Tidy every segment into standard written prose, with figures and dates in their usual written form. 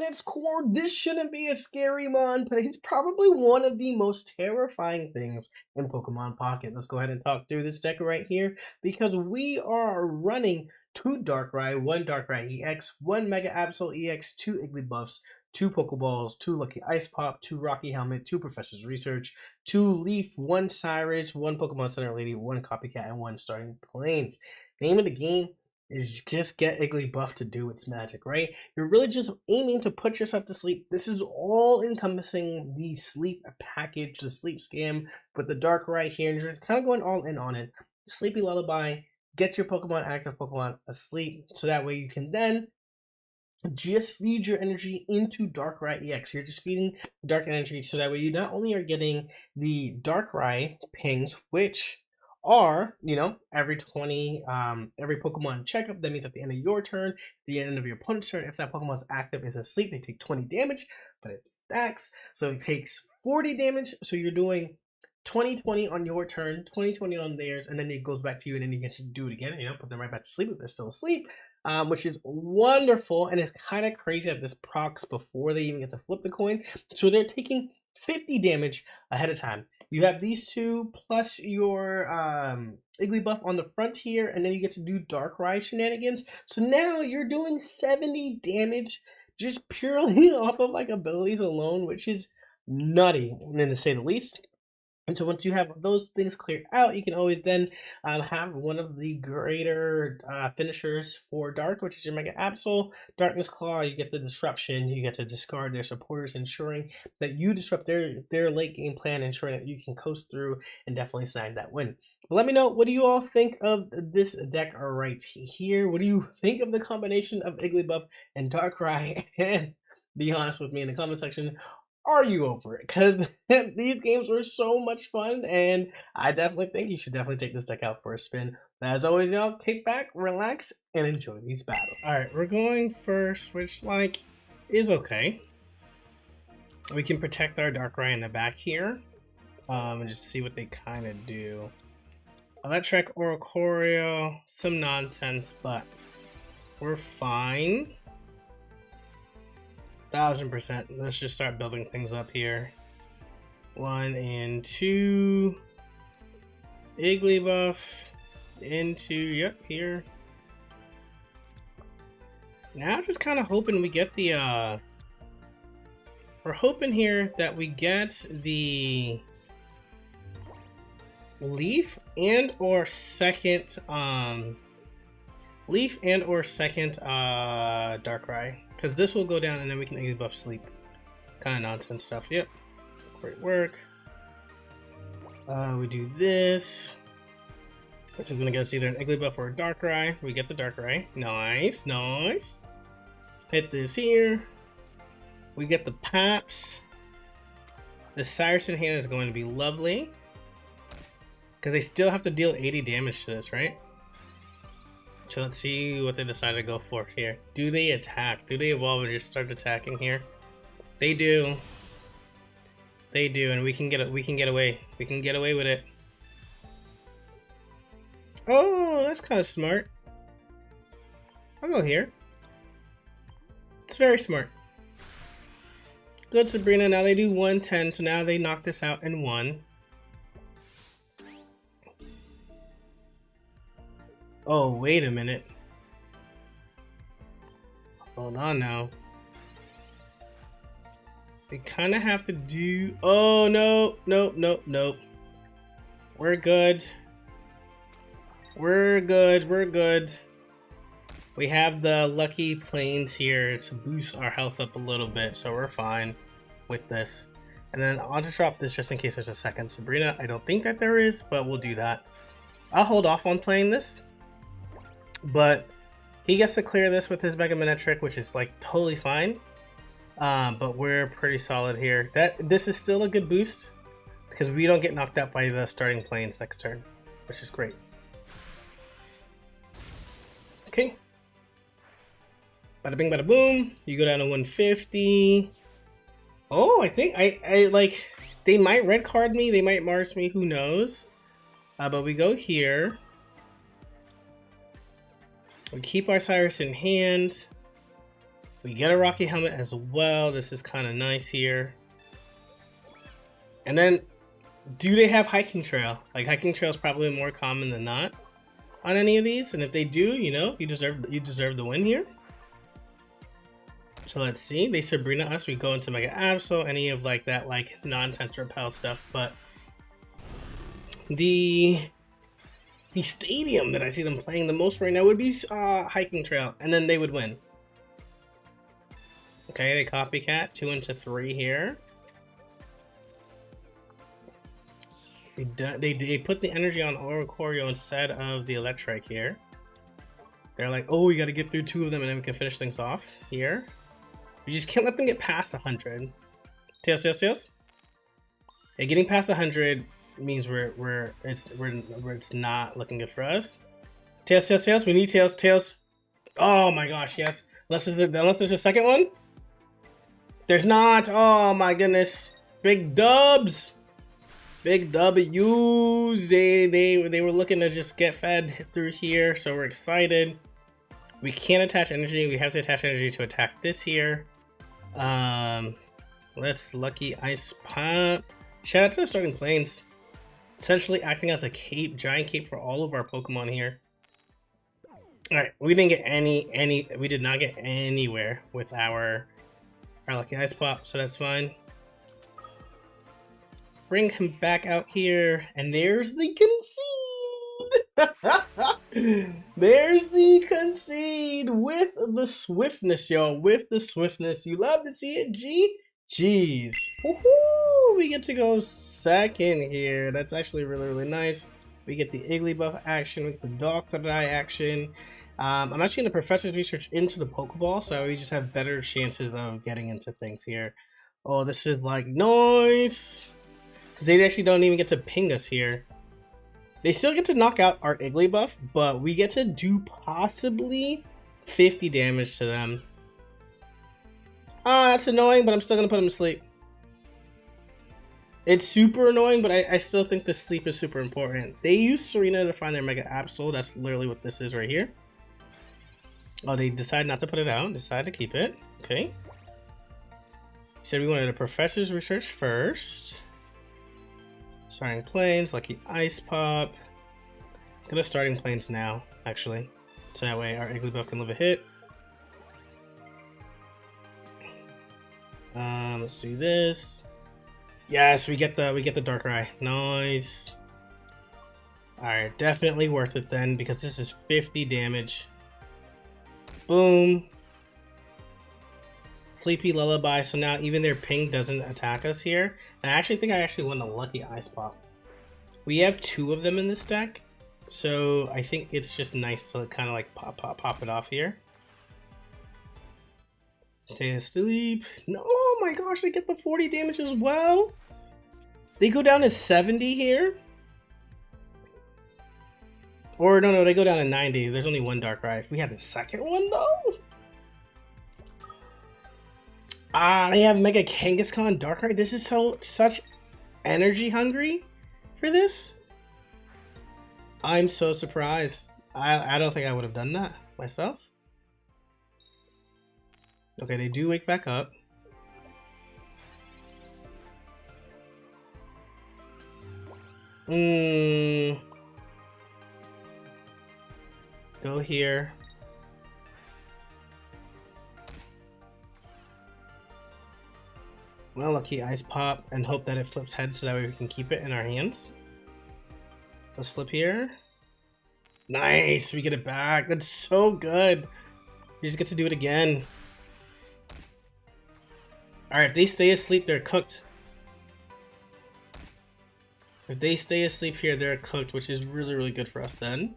at its core, this shouldn't be a scary mon, but it's probably one of the most terrifying things in Pokemon Pocket. Let's go ahead and talk through this deck right here, because we are running 2 Darkrai, 1 Darkrai EX, 1 Mega Absol EX, 2 Igglybuffs, 2 Pokeballs, 2 Lucky Ice Pop, 2 Rocky Helmet, 2 Professor's Research, 2 Leaf, 1 Cyrus, 1 Pokemon Center Lady, 1 Copycat, and 1 Starting Plains. Name of the game is just get Igglybuff to do its magic, right? You're really just aiming to put yourself to sleep. This is all encompassing the sleep package, the sleep scam, with the Darkrai here, and you're kind of going all in on it. Sleepy Lullaby, get your Pokemon, active Pokemon asleep, so that way you can then just feed your energy into Darkrai EX. You're just feeding dark energy, so that way you not only are getting the Darkrai pings, which are, every 20, every Pokemon checkup. That means at the end of your turn, the end of your opponent's turn, if that Pokemon's active is asleep, they take 20 damage, but it stacks, so it takes 40 damage. So you're doing 20-20 on your turn, 20-20 on theirs, and then it goes back to you, and then you get to do it again, put them right back to sleep if they're still asleep. Which is wonderful, and it's kind of crazy that this procs before they even get to flip the coin. So they're taking 50 damage ahead of time. You have these two plus your Igglybuff on the front here, and then you get to do Darkrai shenanigans. So now you're doing 70 damage just purely off of like abilities alone, which is nutty, to say the least. And so once you have those things cleared out, you can always then have one of the greater finishers for Dark, which is your Mega Absol. Darkness Claw, you get the disruption, you get to discard their supporters, ensuring that you disrupt their late game plan, ensuring that you can coast through and definitely snag that win. But let me know, what do you all think of this deck right here? What do you think of the combination of Igglybuff and Darkrai? And be honest with me in the comment section. Are you over it? Because these games were so much fun, and I definitely think you should definitely take this deck out for a spin. But as always, y'all, kick back, relax, and enjoy these battles. Alright, we're going first, which, is okay. We can protect our Darkrai in the back here, and just see what they kind of do. Electric, Oricorio, some nonsense, but we're fine. 1000%. Let's just start building things up here. 1 and 2. Igglybuff into, yep, here. Now just kind of hoping we get the, we're hoping here that we get the Leaf and or second, Darkrai. Because this will go down and then we can Igglybuff sleep. Kind of nonsense stuff. Yep. Great work. We do this. This is going to get us either an Igglybuff or a Darkrai. We get the Darkrai. Nice, nice. Hit this here. We get the Paps. The Cyrus in hand is going to be lovely. Because they still have to deal 80 damage to this, right? So let's see what they decide to go for here. Do they attack? Do they evolve and just start attacking here? They do. They do, and we can get away. We can get away with it. Oh, that's kind of smart. I'll go here. It's very smart. Good, Sabrina. Now they do 110, so now they knock this out in 1. Oh, wait a minute. Hold on now. We kind of have to do... Oh, no. Nope. We're good. We're good. We have the Lucky Plains here to boost our health up a little bit, so we're fine with this. And then I'll just drop this just in case there's a second Sabrina. I don't think that there is, but we'll do that. I'll hold off on playing this. But he gets to clear this with his Mega Manectric, which is totally fine. But we're pretty solid here. This is still a good boost because we don't get knocked out by the Starting Plains next turn, which is great. Okay. Bada bing, bada boom. You go down to 150. Oh, I think they might red card me. They might Mars me. Who knows? But we go here. We keep our Cyrus in hand. We get a Rocky Helmet as well. This is kind of nice here. And then, do they have Hiking Trail? Like, Hiking Trail is probably more common than not on any of these. And if they do, you know, you deserve the win here. So let's see. They Sabrina us. We go into Mega Absol, any of like that like non-Tense Repel stuff. But the stadium that I see them playing the most right now would be Hiking Trail, and then they would win. Okay, they copycat 2 into 3 here. They put the energy on Oricorio instead of the Electrike here. They're like, oh, we got to get through 2 of them, and then we can finish things off here. We just can't let them get past 100. Tails. Yeah, getting past 100 means it's not looking good for us. Tails. We need tails. Oh my gosh, yes. Unless there's a second one. There's not. Oh my goodness. Big dubs. Big W's. They were looking to just get fed through here, so we're excited. We can't attach energy. We have to attach energy to attack this here. Let's Lucky Ice Pump. Shout out to the Starting Plains. Essentially acting as a cape, giant cape for all of our Pokemon here. Alright, we didn't get we did not get anywhere with our Lucky Ice Pop, so that's fine. Bring him back out here, and there's the concede! There's the concede with the swiftness, y'all. With the swiftness. You love to see it, Jeez. Woohoo! We get to go second here. That's actually really nice. We get the Igglybuff action, we get the Darkrai action. I'm actually going to Professor's Research into the Pokeball, so we just have better chances of getting into things here. Oh, this is like nice! Because they actually don't even get to ping us here. They still get to knock out our Igglybuff, but we get to do possibly 50 damage to them. Ah, that's annoying, but I'm still going to put them to sleep. It's super annoying, but I still think the sleep is super important. They use Serena to find their Mega Absol. That's literally what this is right here. Oh, they decided not to put it out. Decided to keep it. Okay. Said we wanted a Professor's Research first. Starting Plains, Lucky Ice Pop. Go to Starting Plains now, actually. So that way our Igglybuff can live a hit. Let's do this. Yes, we get the Darkrai. Nice. Alright, definitely worth it then, because this is 50 damage. Boom. Sleepy Lullaby, so now even their ping doesn't attack us here. And I actually think I won the Lucky Ice Pop. We have 2 of them in this deck, so I think it's just nice to kind of like pop it off here. Stay asleep. No, oh my gosh, they get the 40 damage as well. They go down to 70 here. Or no, they go down to 90. There's only 1 Darkrai. If we had the second one though. Ah, they have Mega Kangaskhan Darkrai. This is such energy hungry for this. I'm so surprised. I don't think I would have done that myself. Okay, they do wake back up. Go here. Well, Lucky Ice Pop and hope that it flips heads so that way we can keep it in our hands. Let's flip here. Nice, we get it back. That's so good. We just get to do it again. Alright, if they stay asleep, they're cooked. If they stay asleep here, they're cooked, which is really good for us then.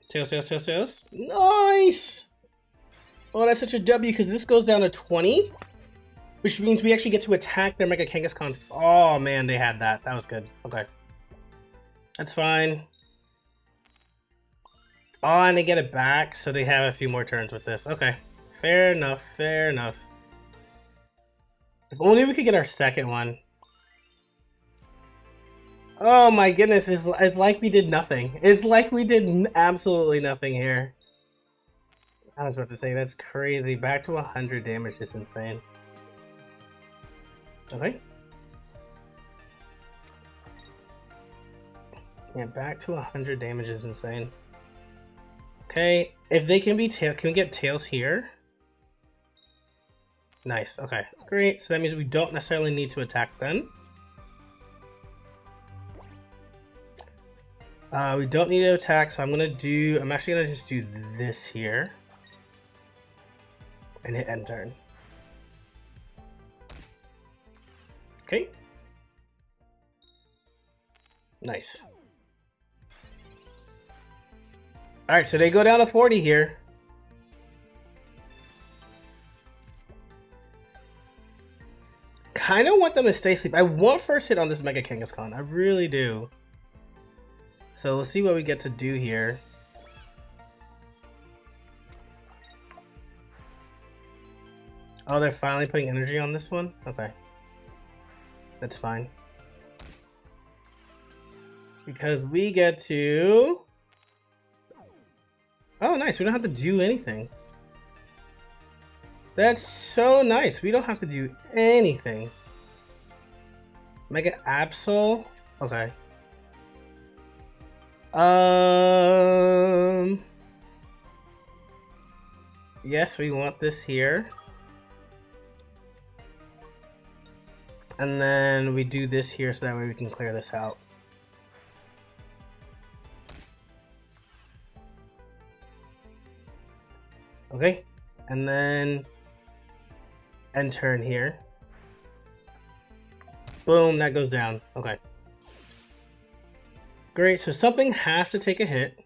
Tails. Nice! Oh, that's such a W because this goes down to 20. Which means we actually get to attack their Mega Kangaskhan. Oh man, they had that. That was good. Okay. That's fine. Oh, and they get it back, so they have a few more turns with this. Okay. Fair enough. If only we could get our second one. Oh my goodness, it's like we did nothing. It's like we did absolutely nothing here. I was about to say, that's crazy. Back to 100 damage is insane. Okay. Yeah, back to 100 damage is insane. Okay, if they can be can we get tails here? Nice, okay. Great, so that means we don't necessarily need to attack then. We don't need to attack, so I'm actually gonna just do this here. And hit end turn. Okay. Nice. Alright, so they go down to 40 here. Kind of want them to stay asleep. I want first hit on this Mega Kangaskhan. I really do. So we'll see what we get to do here. Oh, they're finally putting energy on this one? Okay. That's fine. Because we get to... Oh, nice. We don't have to do anything. That's so nice. We don't have to do anything. Mega Absol? Okay. Yes, we want this here. And then we do this here so that way we can clear this out. Okay, and then end turn here. Boom, that goes down. Okay. Great, so something has to take a hit.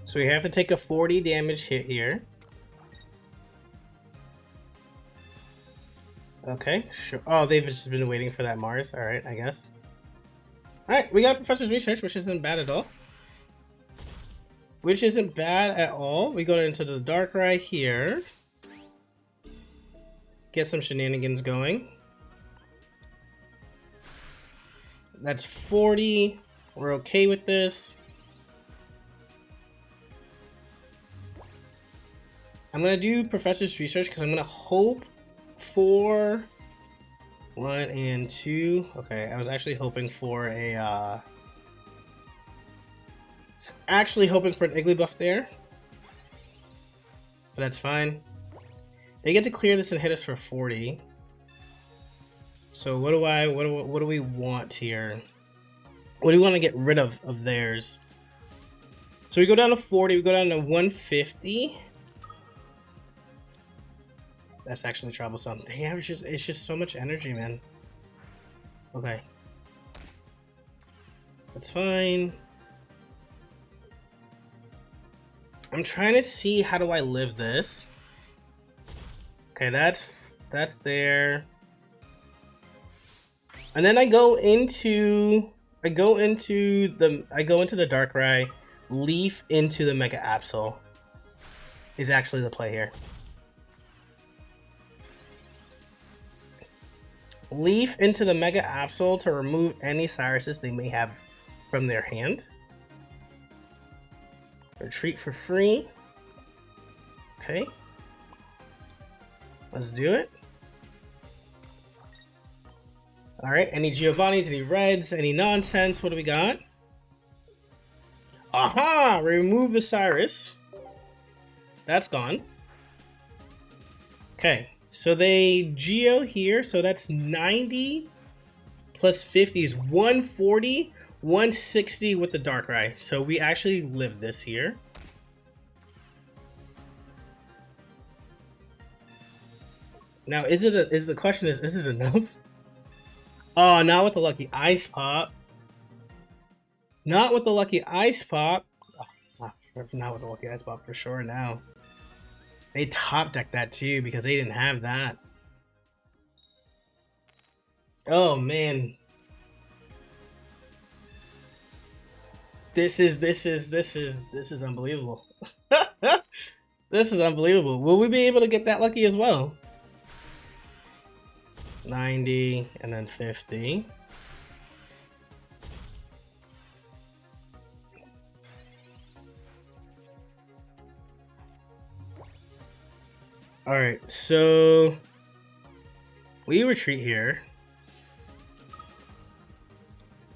So we have to take a 40 damage hit here. Okay, sure. Oh, they've just been waiting for that Mars. Alright, I guess. Alright, we got Professor's Research, which isn't bad at all. Which isn't bad at all. We go into the Darkrai here. Get some shenanigans going. That's 40. We're okay with this. I'm gonna do Professor's Research because I'm gonna hope for 1 and 2. Okay, I was actually hoping for a actually hoping for an Igglybuff there. But that's fine. They get to clear this and hit us for 40. So what do we want here? What do we want to get rid of theirs? So we go down to 40, we go down to 150. That's actually troublesome. Damn, it's just so much energy, man. Okay. That's fine. I'm trying to see how do I live this. Okay, that's there. And then I go into the Darkrai. Leaf into the Mega Absol is actually the play here. Leaf into the Mega Absol to remove any Cyruses they may have from their hand. Retreat for free. Okay. Let's do it. Alright, any Giovannis, any Reds, any nonsense? What do we got? Aha! Remove the Cyrus. That's gone. Okay. So they Geo here, so that's 90 plus 50 is 140, 160 with the Darkrai. So we actually live this here. Now, is the question is it enough? Oh, not with the lucky Ice Pop. Not with the lucky Ice Pop. Oh, not with the lucky Ice Pop for sure now. They top decked that too because they didn't have that. Oh man. This is unbelievable. This is unbelievable. Will we be able to get that lucky as well? 90 and then 50. Alright, so we retreat here.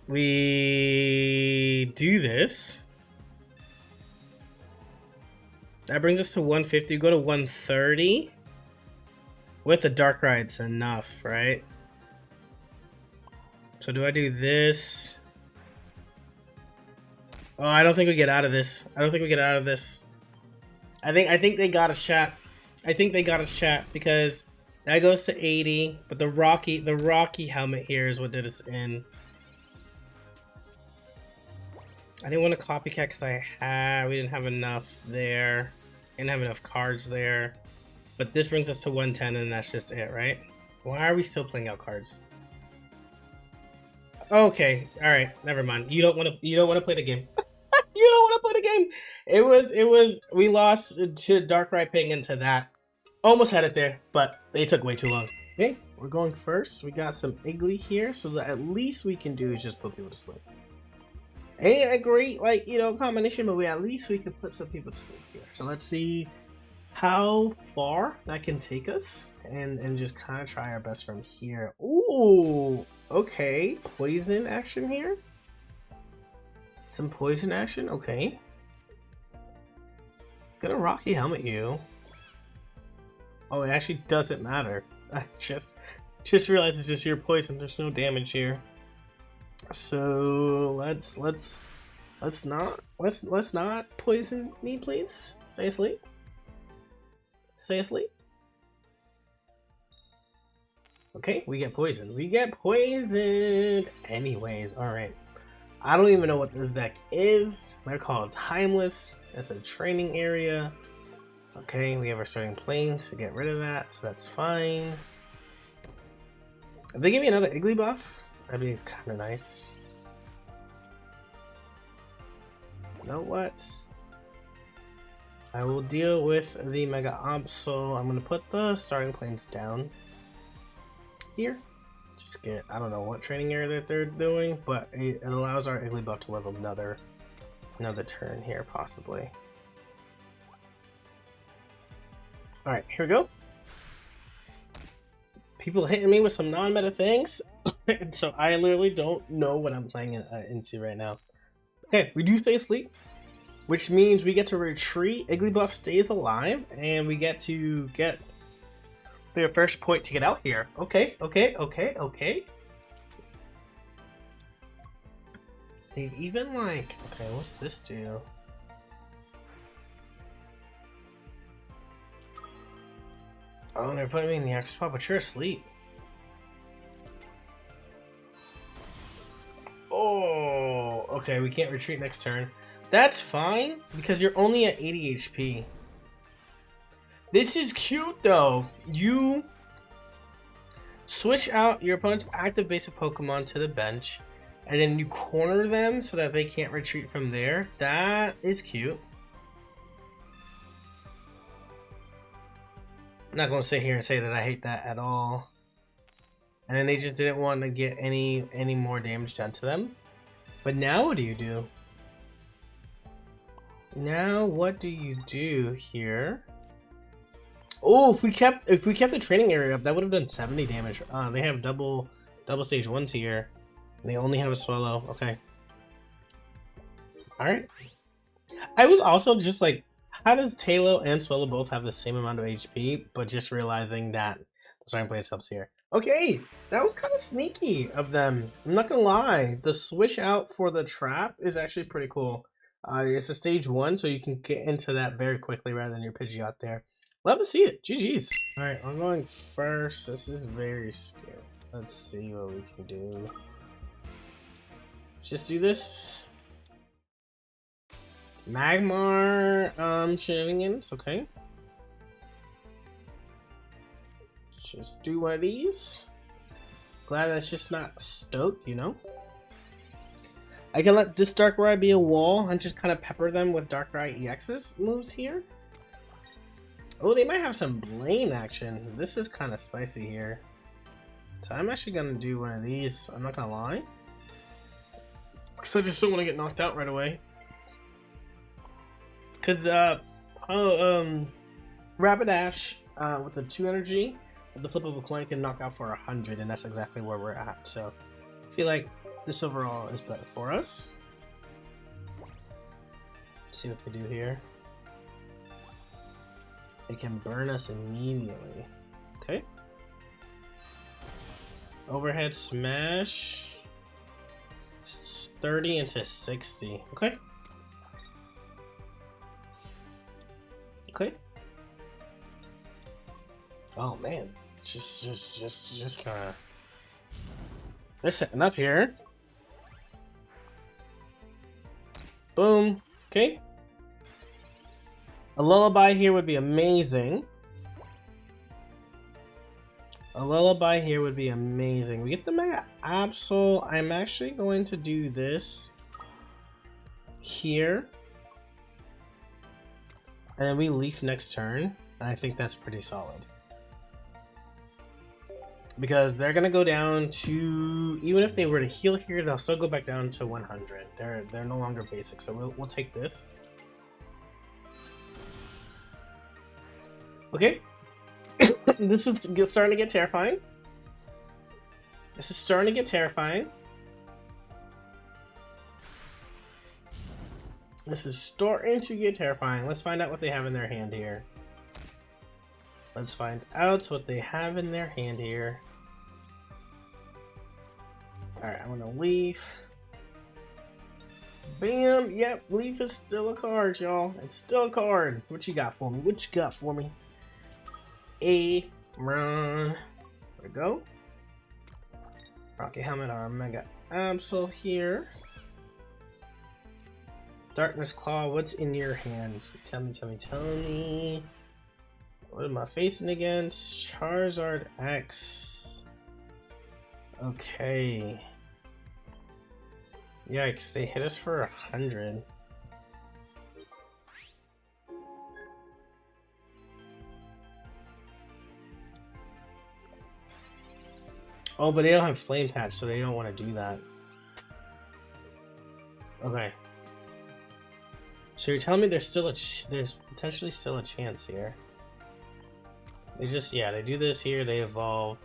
We do this. That brings us to 150. Go to 130. With the Darkrai, it's enough, right? So do I do this? Oh, I don't think we get out of this. I don't think we get out of this. I think they got us, chat. I think they got us, chat, because that goes to 80, but the Rocky helmet here is what did us in. I didn't want to copycat because we didn't have enough there. Didn't have enough cards there. But this brings us to 110 and that's just it, right? Why are we still playing out cards? Okay, alright, never mind. You don't want to play the game. You don't want to play the game. We lost to Darkrai ping into that. Almost had it there, but they took way too long. Okay, we're going first. We got some Iggly here, so the at least we can do is just put people to sleep. Ain't a great, like, you know, combination, but at least we can put some people to sleep here. So let's see how far that can take us and just kind of try our best from here. Ooh, okay, poison action here. Some poison action, okay. Gonna Rocky Helmet you. Oh, it actually doesn't matter. I just realized it's just your poison. There's no damage here. So let's not poison me, please. Stay asleep. Stay asleep. Okay, we get poisoned. We get poisoned anyways. All right. I don't even know what this deck is. They're called Timeless. It's a training area. Okay, we have our starting planes to get rid of that, so that's fine. If they give me another Iggly buff, that'd be kind of nice. You know what? I will deal with the Mega Absol. I'm going to put the starting planes down here. Just get, I don't know what training area that they're doing, but it allows our Iggly buff to live another turn here, possibly. Alright, here we go. People hitting me with some non-meta things, so I literally don't know what I'm playing into right now. Okay, we do stay asleep, which means we get to retreat. Iggly buff stays alive, and we get to get their first point to get out here. Okay. They've even like, okay, what's this do? Oh, they're putting me in the extra spot, but you're asleep. Oh, okay, we can't retreat next turn. That's fine, because you're only at 80 HP. This is cute, though. You switch out your opponent's active basic Pokemon to the bench, and then you corner them so that they can't retreat from there. That is cute. I'm not going to sit here and say that I hate that at all. And then they just didn't want to get any more damage done to them. But now what do you do? Now what do you do here? Oh, if we kept the training area up, that would have done 70 damage. They have double stage 1s here. And they only have a Swallow. Okay. Alright. I was also just like, how does Talo and Swallow both have the same amount of HP, but just realizing that the starting place helps here. Okay, that was kind of sneaky of them. I'm not gonna lie. The switch out for the trap is actually pretty cool. It's a stage 1, so you can get into that very quickly rather than your Pidgey out there. Love to see it. GG's. Alright, I'm going first. This is very scary. Let's see what we can do. Just do this. Magmar shenanigans, okay. Just do one of these. Glad that's just not stoked, you know. I can let this Darkrai be a wall and just kind of pepper them with Darkrai EX's moves here. Oh, they might have some Blaine action. This is kind of spicy here. So I'm actually gonna do one of these. I'm not gonna lie. Because I just don't want to get knocked out right away. Because, Rapidash with the 2 energy, with the flip of a coin can knock out for 100, and that's exactly where we're at. So I feel like this overall is better for us. Let's see what they do here. They can burn us immediately. Okay. Overhead smash. 30 into 60. Okay. Okay. Oh man, just kind of. They're setting up here. Boom. Okay. A lullaby here would be amazing. A lullaby here would be amazing. We get the Mega Absol. I'm actually going to do this here. And then we leaf next turn. And I think that's pretty solid. Because they're gonna go down to, even if they were to heal here, they'll still go back down to 100. They're no longer basic, so we'll take this. Okay. This is starting to get terrifying. This is starting to get terrifying. This is starting to get terrifying. Let's find out what they have in their hand here. Let's find out what they have in their hand here. Alright, I'm gonna leaf. Bam! Yep, leaf is still a card, y'all. It's still a card. What you got for me? What you got for me? A run. There we go. Rocky Helmet, our Mega Absol here. Darkness Claw, what's in your hand? Tell me. What am I facing against? Charizard X. Okay. Yikes, they hit us for 100. Oh, but they don't have Flame Patch, so they don't want to do that. Okay. So you're telling me there's still there's potentially still a chance here. They just, yeah, they do this here, they evolve.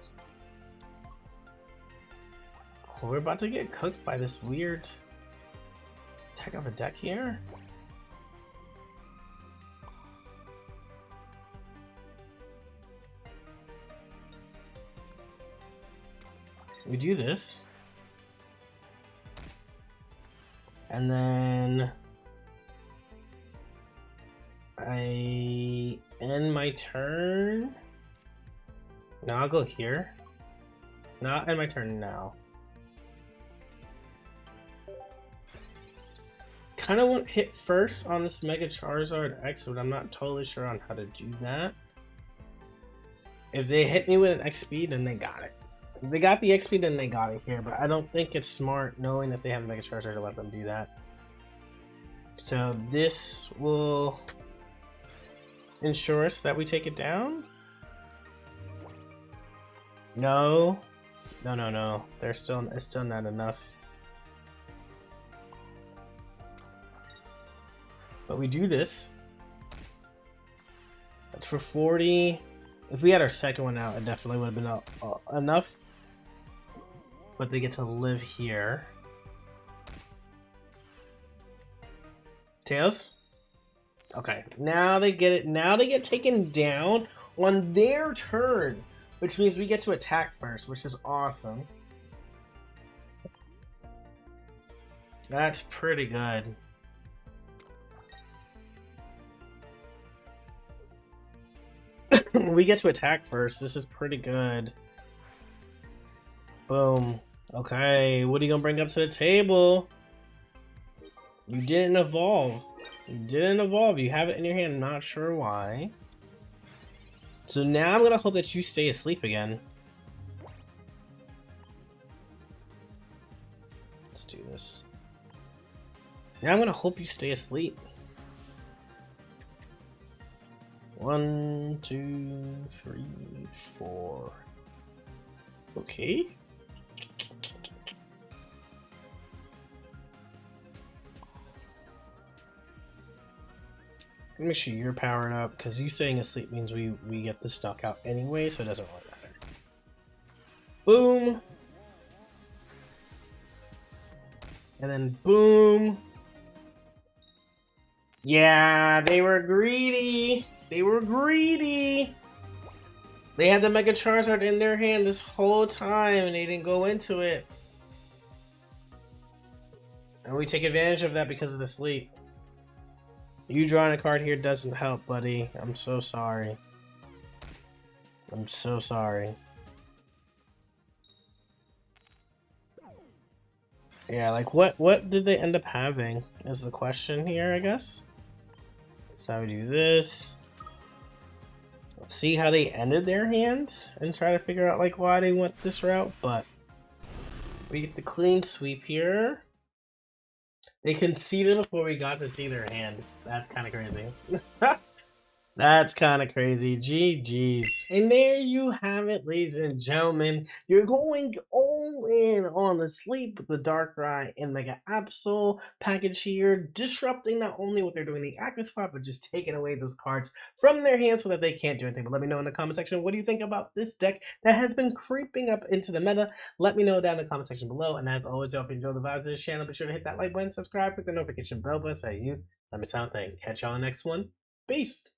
Oh, we're about to get cooked by this weird attack of a deck here. We do this. And then I end my turn. No, I'll go here. No, I'll end my turn now. Kind of want hit first on this Mega Charizard X, but I'm not totally sure on how to do that. If they hit me with an X speed, then they got it. If they got the X speed, then they got it here, but I don't think it's smart knowing that they have a Mega Charizard to let them do that. So this will ensure us that we take it down. No. It's still not enough. But we do this. That's for 40. If we had our second one out, it definitely would have been enough. But they get to live here. Tails? Okay, now they get it. Now they get taken down on their turn, which means we get to attack first, which is awesome. That's pretty good. We get to attack first. This is pretty good. Boom. Okay, what are you gonna bring up to the table? You didn't evolve. You didn't evolve. You have it in your hand. Not sure why. So now I'm gonna hope that you stay asleep again. Let's do this. Now I'm gonna hope you stay asleep. 1, 2, 3, 4. Okay. Make sure you're powered up, because you staying asleep means we get this knockout anyway, so it doesn't really matter. Boom! And then boom! Yeah, they were greedy! They were greedy! They had the Mega Charizard in their hand this whole time, and they didn't go into it. And we take advantage of that because of the sleep. You drawing a card here doesn't help, buddy. I'm so sorry. I'm so sorry. Yeah, like what did they end up having is the question here, I guess. So we do this. Let's see how they ended their hand and try to figure out like why they went this route, but we get the clean sweep here. They conceded before we got to see their hand. That's kind of crazy. That's kind of crazy. GG's. And there you have it, ladies and gentlemen. You're going all in on the sleep with the Darkrai and Mega Absol package here, disrupting not only what they're doing in the active spot, but just taking away those cards from their hands so that they can't do anything. But let me know in the comment section, what do you think about this deck that has been creeping up into the meta? Let me know down in the comment section below. And as always, if you enjoy the vibes of this channel, be sure to hit that like button, subscribe, click the notification bell button so you let me sound thing. Catch y'all on the next one. Peace.